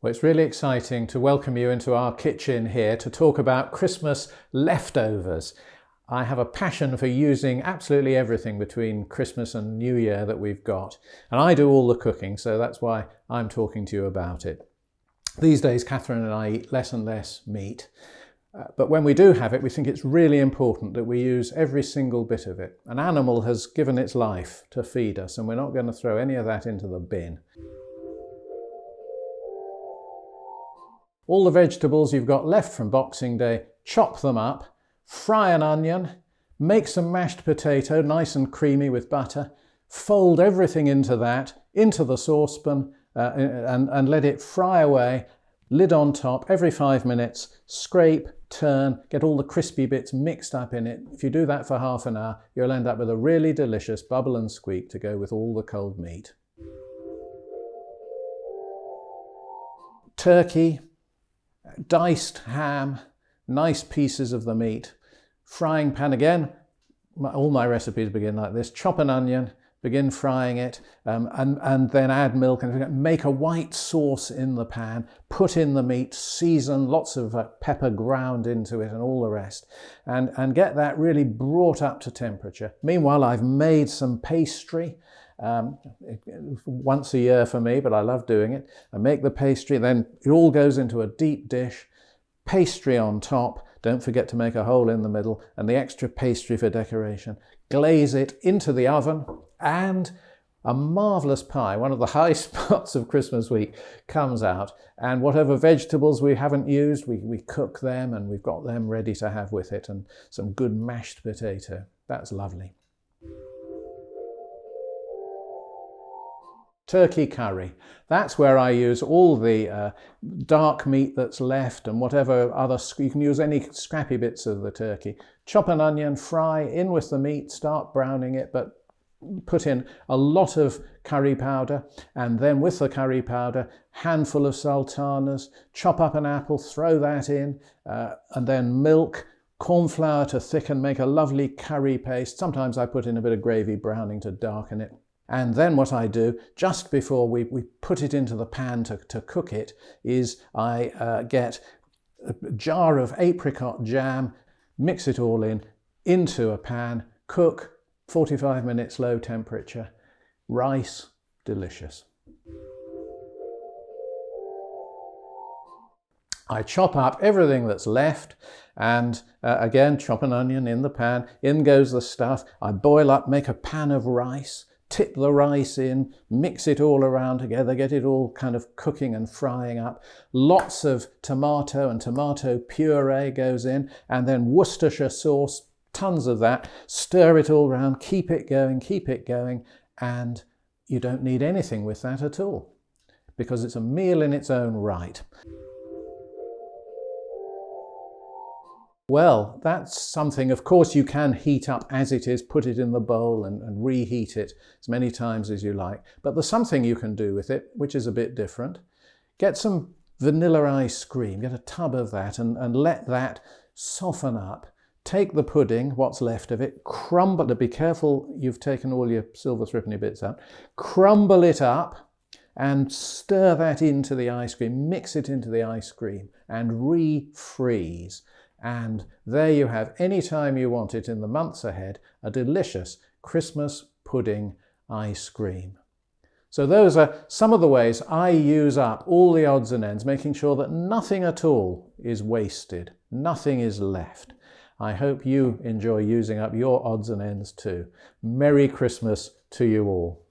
Well, it's really exciting to welcome you into our kitchen here to talk about Christmas leftovers. I have a passion for using absolutely everything between Christmas and New Year that we've got. And I do all the cooking, so that's why I'm talking to you about it. These days, Catherine and I eat less and less meat. But when we do have it, we think it's really important that we use every single bit of it. An animal has given its life to feed us, and we're not going to throw any of that into the bin. All the vegetables you've got left from Boxing Day, chop them up, fry an onion, make some mashed potato, nice and creamy with butter, fold everything into that, into the saucepan, and let it fry away, lid on top, every 5 minutes, scrape, turn, get all the crispy bits mixed up in it. If you do that for half an hour, you'll end up with a really delicious bubble and squeak to go with all the cold meat. Turkey, diced ham, nice pieces of the meat, frying pan again. All my recipes begin like this. Chop an onion, begin frying it, and then add milk and make a white sauce in the pan, put in the meat, season, lots of pepper ground into it and all the rest, and get that really brought up to temperature. Meanwhile, I've made some pastry. Once a year for me, but I love doing it. I make the pastry, then it all goes into a deep dish, pastry on top, don't forget to make a hole in the middle, and the extra pastry for decoration. Glaze it into the oven, and a marvellous pie, one of the high spots of Christmas week, comes out, and whatever vegetables we haven't used, we cook them, and we've got them ready to have with it, and some good mashed potato. That's lovely. Turkey curry. That's where I use all the dark meat that's left and whatever other, you can use any scrappy bits of the turkey. Chop an onion, fry in with the meat, start browning it, but put in a lot of curry powder, and then with the curry powder, handful of sultanas, chop up an apple, throw that in, and then milk, corn flour to thicken, make a lovely curry paste. Sometimes I put in a bit of gravy browning to darken it. And then what I do, just before we put it into the pan to cook it, is I get a jar of apricot jam, mix it all in, into a pan, cook, 45 minutes low temperature, rice, delicious. I chop up everything that's left, and again, chop an onion in the pan, in goes the stuff, I boil up, make a pan of rice, tip the rice in, mix it all around together, get it all kind of cooking and frying up. Lots of tomato and tomato puree goes in, and then Worcestershire sauce, tons of that. Stir it all around, keep it going, and you don't need anything with that at all, because it's a meal in its own right. Well, that's something, of course, you can heat up as it is, put it in the bowl and reheat it as many times as you like. But there's something you can do with it, which is a bit different. Get some vanilla ice cream, get a tub of that, and let that soften up. Take the pudding, what's left of it, crumble it. Be careful you've taken all your silver threepenny bits out. Crumble it up and stir that into the ice cream. Mix it into the ice cream and refreeze. And there you have, anytime you want it in the months ahead, a delicious Christmas pudding ice cream. So those are some of the ways I use up all the odds and ends, making sure that nothing at all is wasted, nothing is left. I hope you enjoy using up your odds and ends too. Merry Christmas to you all.